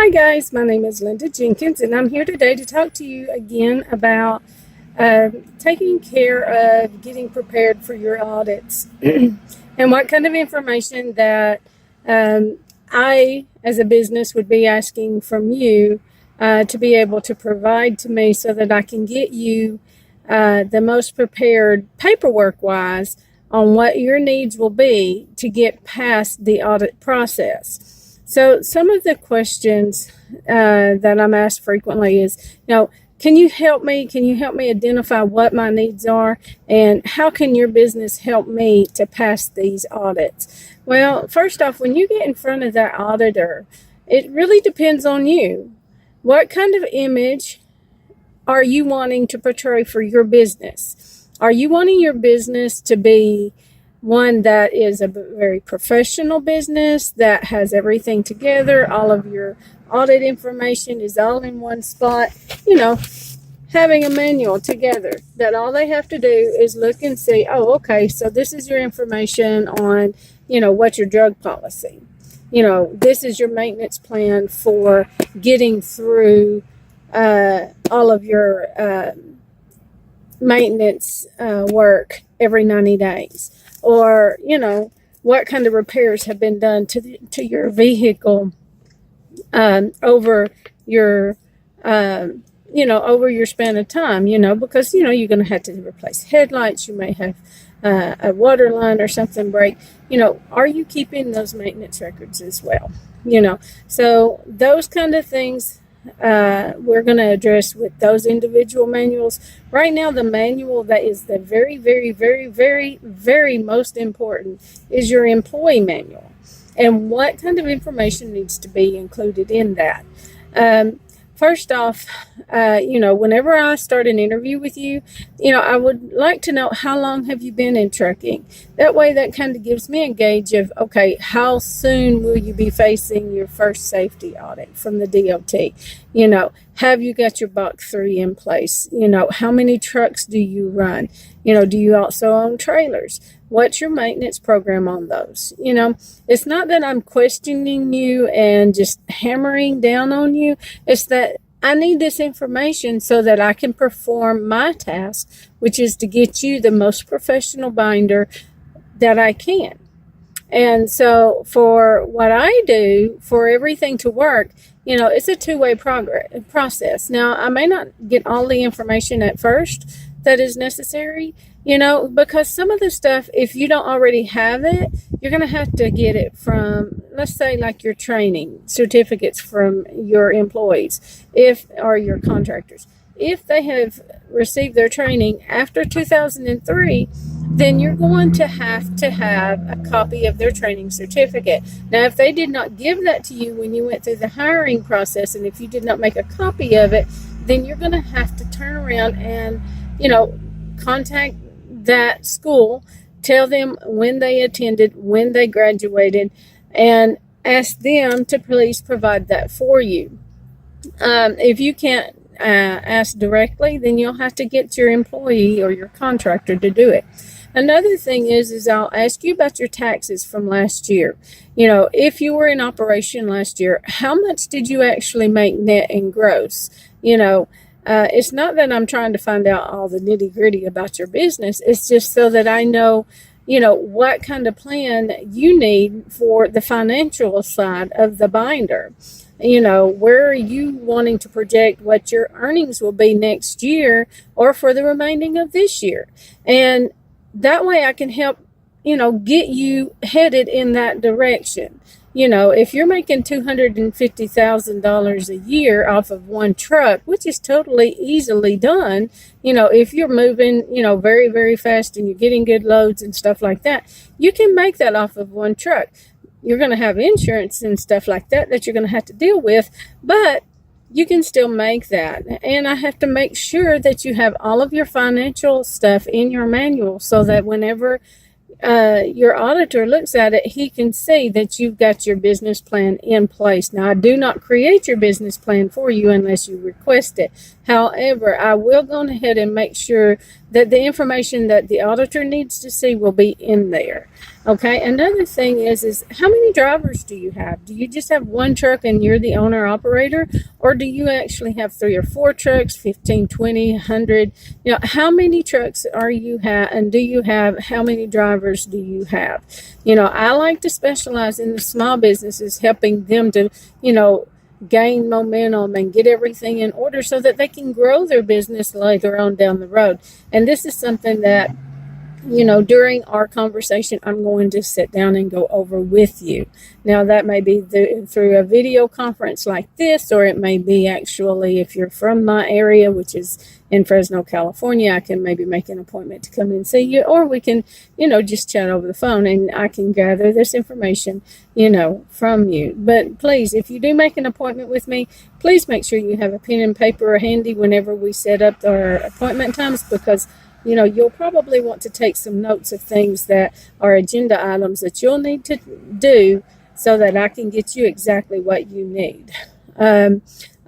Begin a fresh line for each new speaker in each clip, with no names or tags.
Hi guys, my name is Linda Jenkins and I'm here today to talk to you again about taking care of getting prepared for your audits and what kind of information that I as a business would be asking from you to be able to provide to me so that I can get you the most prepared paperwork wise on what your needs will be to get past the audit process. So some of the questions that I'm asked frequently is, can you help me? Can you help me identify what my needs are? And how can your business help me to pass these audits? Well, first off, when you get in front of that auditor, it really depends on you. What kind of image are you wanting to portray for your business? Are you wanting your business to be one that is a very professional business that has everything together, all of your audit information is all in one spot, having a manual together that all they have to do is look and see, oh, okay, so this is your information on, what's your drug policy. This is your maintenance plan for getting through all of your maintenance work every 90 days. Or, what kind of repairs have been done to your vehicle over your, over your span of time, because, you're going to have to replace headlights. You may have a water line or something break. Are you keeping those maintenance records as well? So those kind of things we're going to address with those individual manuals. Right now, the manual that is the very, very, very, very, very most important is your employee manual and what kind of information needs to be included in that. First off, whenever I start an interview with you, I would like to know how long have you been in trucking. That way, that kind of gives me a gauge of, okay, how soon will you be facing your first safety audit from the DOT? Have you got your box 3 in place? How many trucks do you run? Do you also own trailers? What's your maintenance program on those? It's not that I'm questioning you and just hammering down on you. It's that I need this information so that I can perform my task, which is to get you the most professional binder that I can. And so for what I do, for everything to work, it's a two-way process. Now, I may not get all the information at first that is necessary, because some of the stuff, if you don't already have it, you're going to have to get it from, let's say, like your training certificates from your employees, or your contractors. If they have received their training after 2003, then you're going to have a copy of their training certificate. Now, if they did not give that to you when you went through the hiring process, and if you did not make a copy of it, then you're going to have to turn around and, contact that school, tell them when they attended, when they graduated, and ask them to please provide that for you. If you can't ask directly, then you'll have to get your employee or your contractor to do it. Another thing is I'll ask you about your taxes from last year. If you were in operation last year, how much did you actually make net and gross? It's not that I'm trying to find out all the nitty gritty about your business. It's just so that I know, what kind of plan you need for the financial side of the binder. Where are you wanting to project what your earnings will be next year or for the remaining of this year? And that way I can help, get you headed in that direction. If you're making $250,000 a year off of one truck, which is totally easily done, if you're moving, very, very fast and you're getting good loads and stuff like that, you can make that off of one truck. You're going to have insurance and stuff like that you're going to have to deal with, but you can still make that. And I have to make sure that you have all of your financial stuff in your manual so that whenever your auditor looks at it, he can see that you've got your business plan in place. Now, I do not create your business plan for you unless you request it. However, I will go ahead and make sure that the information that the auditor needs to see will be in there. Okay, another thing is how many drivers do you have? Do you just have one truck and you're the owner operator, or do you actually have 3 or 4 trucks, 15, 20, 100? You know, how many trucks are you have, and do you have, how many drivers do you have? You know, I like to specialize in the small businesses, helping them to, you know, gain momentum and get everything in order so that they can grow their business later on down the road. And this is something that, you know, during our conversation, I'm going to sit down and go over with you. Now, that may be through a video conference like this, or it may be actually, if you're from my area, which is in Fresno, California, I can maybe make an appointment to come and see you, or we can, you know, just chat over the phone and I can gather this information, you know, from you. But please, if you do make an appointment with me, please make sure you have a pen and paper handy whenever we set up our appointment times, because you know, you'll probably want to take some notes of things that are agenda items that you'll need to do so that I can get you exactly what you need.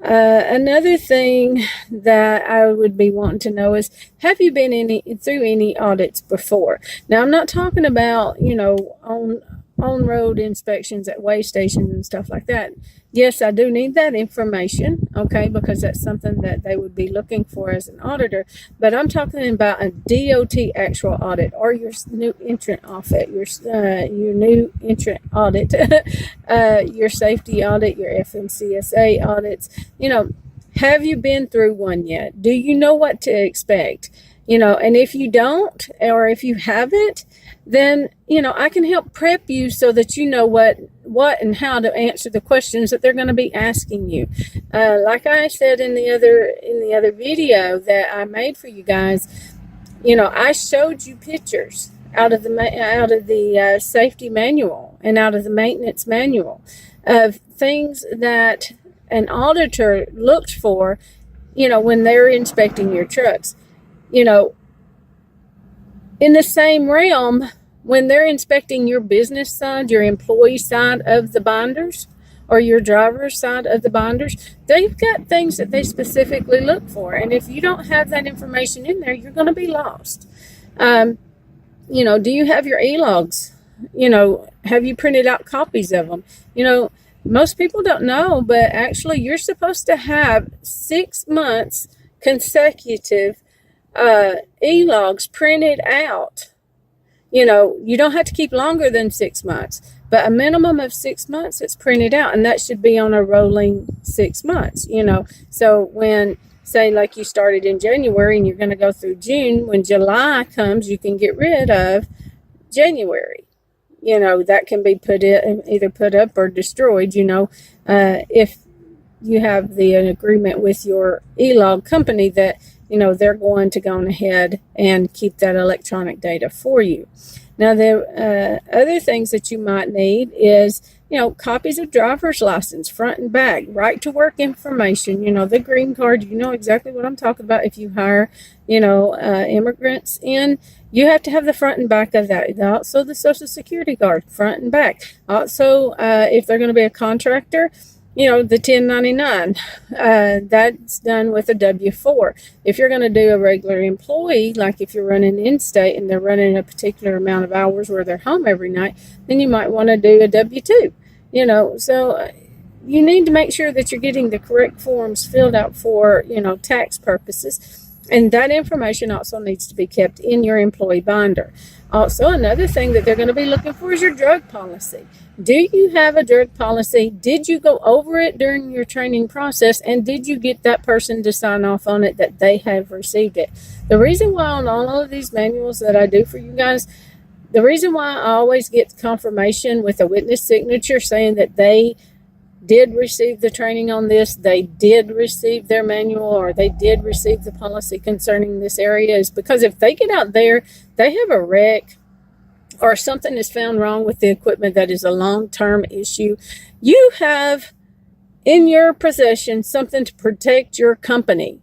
Another thing that I would be wanting to know is, have you been through any audits before? Now, I'm not talking about, you know, on-road inspections at way stations and stuff like that. Yes, I do need that information, okay, because that's something that they would be looking for as an auditor. But I'm talking about a DOT actual audit, or your new entrant audit, your new entrant audit, your safety audit, your FMCSA audits. You know, have you been through one yet? Do you know what to expect? You know, and if you don't, or if you haven't, then, you know, I can help prep you so that you know what and how to answer the questions that they're going to be asking you. Like I said in the other video that I made for you guys, you know, I showed you pictures out of the safety manual and out of the maintenance manual of things that an auditor looked for, you know, when they're inspecting your trucks. You know, in the same realm, when they're inspecting your business side, your employee side of the binders, or your driver's side of the binders, they've got things that they specifically look for. And if you don't have that information in there, you're going to be lost. You know, do you have your e-logs? You know, have you printed out copies of them? You know, most people don't know, but actually you're supposed to have 6 months consecutive e-logs printed out. You know, you don't have to keep longer than 6 months, but a minimum of 6 months it's printed out, and that should be on a rolling 6 months, you know. So when, say, like you started in January and you're going to go through June, when July comes, you can get rid of January. You know, that can be either put up or destroyed, you know, if you have the agreement with your e-log company that, you know, they're going to go ahead and keep that electronic data for you. Now, the other things that you might need is, you know, copies of driver's license, front and back, right to work information, you know, the green card. You know exactly what I'm talking about. If you hire, you know, immigrants in, you have to have the front and back of that. Also, the Social Security card, front and back. Also, if they're going to be a contractor, you know, the 1099, that's done with a W-4. If you're going to do a regular employee, like if you're running in-state and they're running a particular amount of hours where they're home every night, then you might want to do a W-2, you know. So you need to make sure that you're getting the correct forms filled out for, you know, tax purposes. And that information also needs to be kept in your employee binder. Also, another thing that they're going to be looking for is your drug policy. Do you have a drug policy? Did you go over it during your training process? And did you get that person to sign off on it that they have received it? The reason why on all of these manuals that I do for you guys, the reason why I always get confirmation with a witness signature saying that they did receive the training on this, they did receive their manual, or they did receive the policy concerning this area, is because if they get out there, they have a wreck, or something is found wrong with the equipment that is a long-term issue, you have in your possession something to protect your company.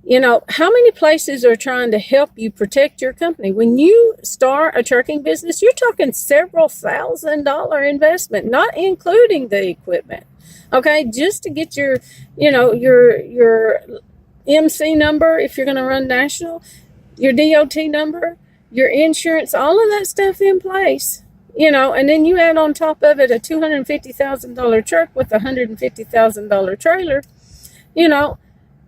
You know, how many places are trying to help you protect your company? When you start a trucking business, you're talking several $1,000 investment, not including the equipment. Okay, just to get your, you know, your MC number if you're going to run national, your DOT number, your insurance, all of that stuff in place. And then you add on top of it a $250,000 truck with a $150,000 trailer.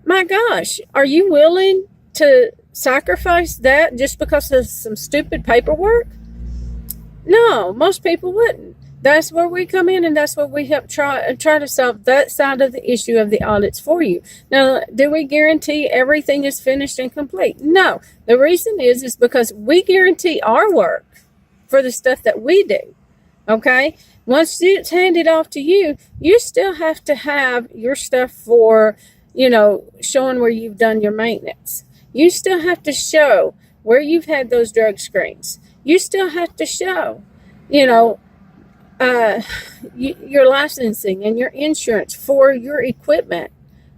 My gosh, are you willing to sacrifice that just because of some stupid paperwork? No, most people wouldn't. That's where we come in, and that's where we help try to solve that side of the issue of the audits for you. Now, do we guarantee everything is finished and complete? No. The reason is because we guarantee our work for the stuff that we do. Okay? Once it's handed off to you, you still have to have your stuff for, showing where you've done your maintenance. You still have to show where you've had those drug screens. You still have to show, your licensing and your insurance for your equipment.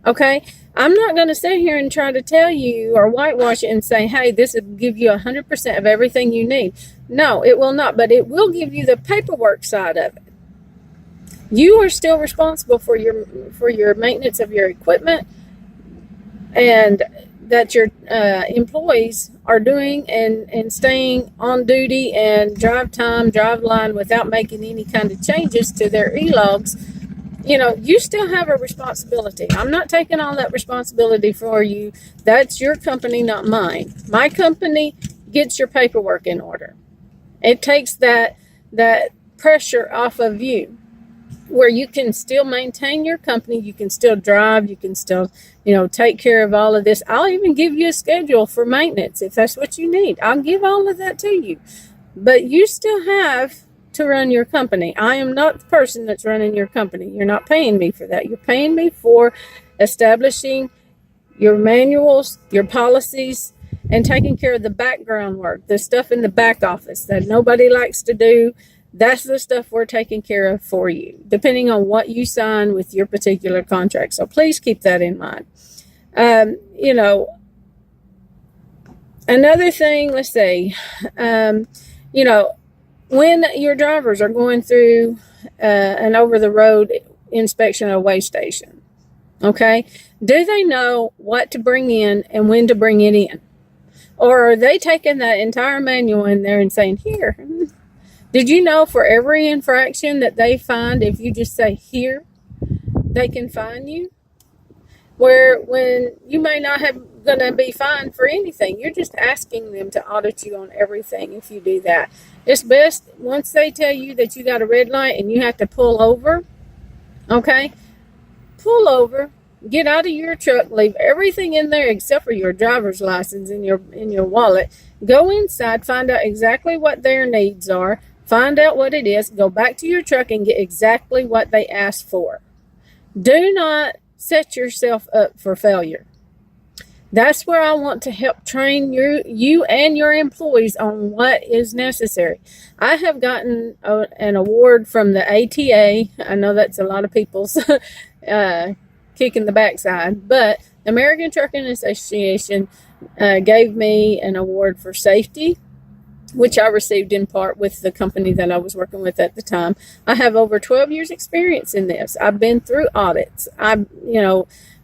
Okay? I'm not going to sit here and try to tell you or whitewash it and say, hey, this will give you 100% of everything you need. No, it will not, but it will give you the paperwork side of it. You are still responsible for your maintenance of your equipment, and that your employees are doing and staying on duty and drive line without making any kind of changes to their e-logs. You still have a responsibility. I'm not taking all that responsibility for you. That's your company, not mine. My company gets your paperwork in order. It takes that pressure off of you, where you can still maintain your company, you can still drive, you can still, take care of all of this. I'll even give you a schedule for maintenance if that's what you need. I'll give all of that to you. But you still have to run your company. I am not the person that's running your company. You're not paying me for that. You're paying me for establishing your manuals, your policies, and taking care of the background work, the stuff in the back office that nobody likes to do. That's the stuff we're taking care of for you, depending on what you sign with your particular contract. So please keep that in mind. Another thing, let's see, when your drivers are going through an over-the-road inspection of a weigh station, okay, do they know what to bring in and when to bring it in? Or are they taking that entire manual in there and saying, here, did you know for every infraction that they find, if you just say here, they can fine you? Where when you may not have going to be fined for anything, you're just asking them to audit you on everything if you do that. It's best once they tell you that you got a red light and you have to pull over, okay? Pull over, get out of your truck, leave everything in there except for your driver's license in your wallet. Go inside, find out exactly what their needs are, find out what it is, go back to your truck and get exactly what they asked for. Do not set yourself up for failure. That's where I want to help train you and your employees on what is necessary. I have gotten an award from the ATA. I know that's a lot of people's kick in the backside, but the American Trucking Association gave me an award for safety, which I received in part with the company that I was working with at the time. I have over 12 years experience in this. I've been through audits. I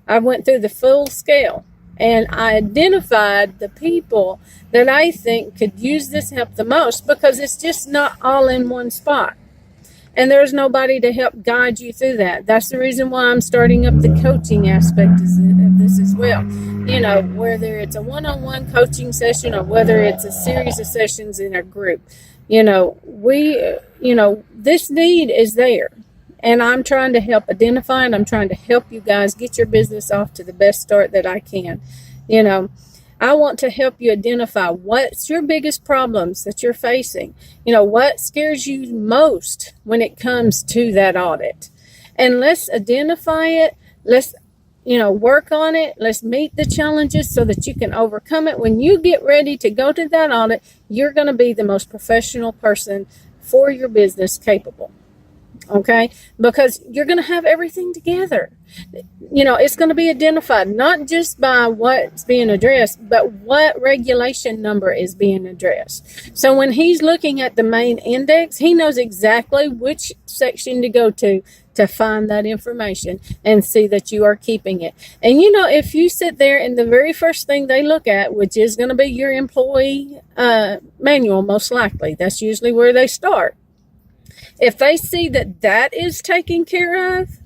went through the full scale, and I identified the people that I think could use this help the most, because it's just not all in one spot. And there's nobody to help guide you through that. That's the reason why I'm starting up the coaching aspect of this as well. Whether it's a one-on-one coaching session or whether it's a series of sessions in a group, this need is there. And I'm trying to help identify, and I'm trying to help you guys get your business off to the best start that I can. I want to help you identify what's your biggest problems that you're facing. What scares you most when it comes to that audit. And let's identify it. Let's, work on it. Let's meet the challenges so that you can overcome it. When you get ready to go to that audit, you're going to be the most professional person for your business capable. Okay, because you're going to have everything together. It's going to be identified not just by what's being addressed, but what regulation number is being addressed. So when he's looking at the main index, he knows exactly which section to go to find that information and see that you are keeping it. And if you sit there and the very first thing they look at, which is going to be your employee manual, most likely, that's usually where they start. If they see that that is taken care of,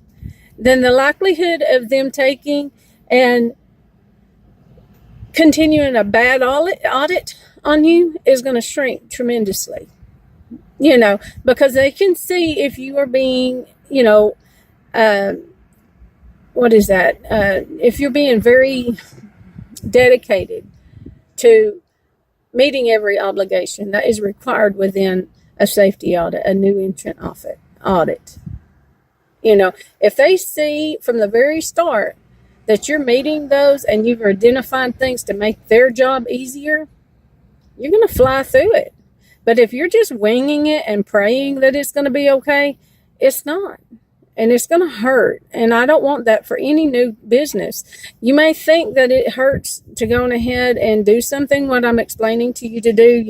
then the likelihood of them taking and continuing a bad audit on you is going to shrink tremendously. Because they can see if you are being, if you're being very dedicated to meeting every obligation that is required within a safety audit, a new entrant audit. If they see from the very start that you're meeting those and you've identified things to make their job easier, you're going to fly through it. But if you're just winging it and praying that it's going to be okay, it's not. And it's going to hurt. And I don't want that for any new business. You may think that it hurts to go on ahead and do something, what I'm explaining to you to do.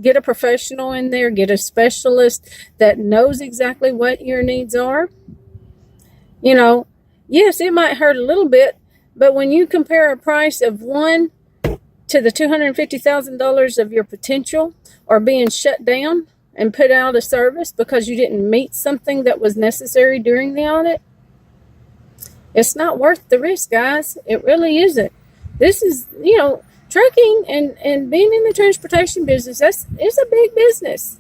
Get a professional in there, get a specialist that knows exactly what your needs are. Yes, it might hurt a little bit, but when you compare a price of one to the $250,000 of your potential or being shut down and put out of service because you didn't meet something that was necessary during the audit, it's not worth the risk, guys. It really isn't. This is, trucking and being in the transportation business, it's a big business.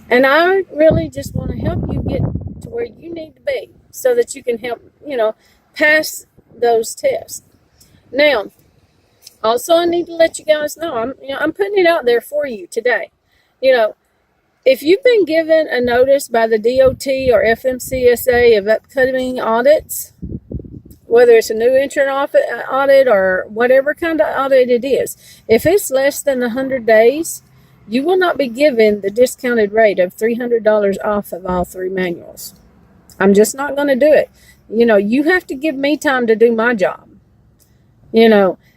And I really just want to help you get to where you need to be so that you can help, pass those tests. Now, also, I need to let you guys know, I'm putting it out there for you today. If you've been given a notice by the DOT or FMCSA of upcoming audits, whether it's a new entrant audit or whatever kind of audit it is, if it's less than 100 days, you will not be given the discounted rate of $300 off of all 3 manuals. I'm just not going to do it. You have to give me time to do my job.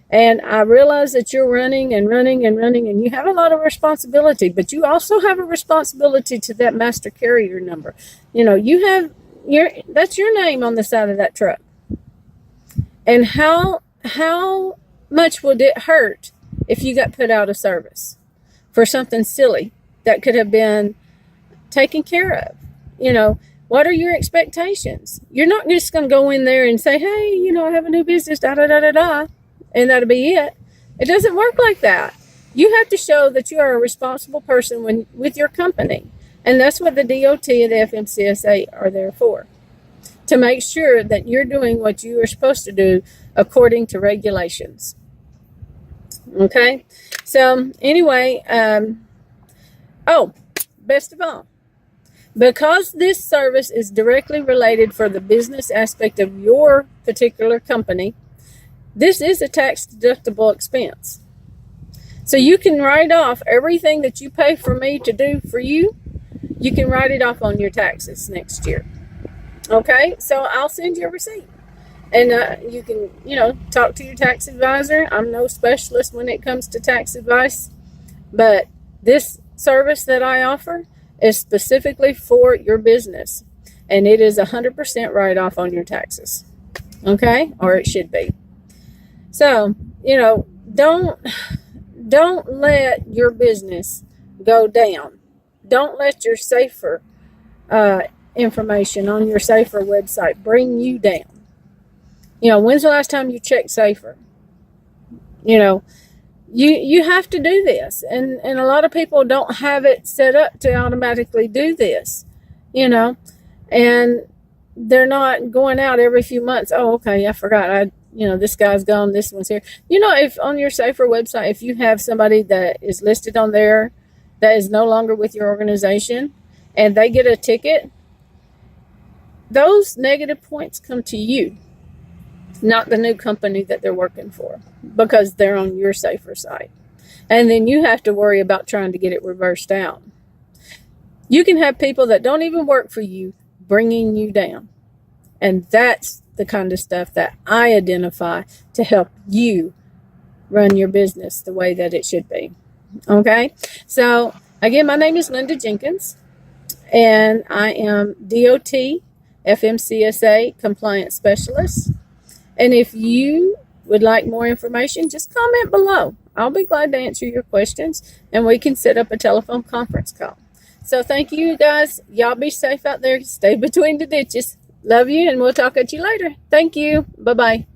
And I realize that you're running and you have a lot of responsibility, but you also have a responsibility to that master carrier number. You have that's your name on the side of that truck. And how much would it hurt if you got put out of service for something silly that could have been taken care of? What are your expectations? You're not just going to go in there and say, hey, I have a new business, and that'll be it. It doesn't work like that. You have to show that you are a responsible person with your company. And that's what the DOT and the FMCSA are there for. To make sure that you're doing what you are supposed to do according to regulations. Okay? So, anyway, best of all, because this service is directly related for the business aspect of your particular company, this is a tax deductible expense. So you can write off everything that you pay for me to do for you. You can write it off on your taxes next year. Okay? So I'll send you a receipt. And you can, talk to your tax advisor. I'm no specialist when it comes to tax advice. But this service that I offer is specifically for your business. And it is 100% write-off on your taxes. Okay? Or it should be. So, don't let your business go down. Don't let your safer information on your safer website bring you down. When's the last time you checked safer? You have to do this. And a lot of people don't have it set up to automatically do this, and they're not going out every few months. Oh, okay, I forgot. This guy's gone, this one's here. If on your safer website, if you have somebody that is listed on there that is no longer with your organization and they get a ticket, those negative points come to you, not the new company that they're working for, because they're on your safer site. And then you have to worry about trying to get it reversed out. You can have people that don't even work for you bringing you down. And that's the kind of stuff that I identify to help you run your business the way that it should be. Okay? So, again, my name is Linda Jenkins, and I am DOT FMCSA Compliance Specialist. And if you would like more information, just comment below. I'll be glad to answer your questions, and we can set up a telephone conference call. So thank you guys. Y'all be safe out there. Stay between the ditches. Love you, and we'll talk at you later. Thank you. Bye-bye.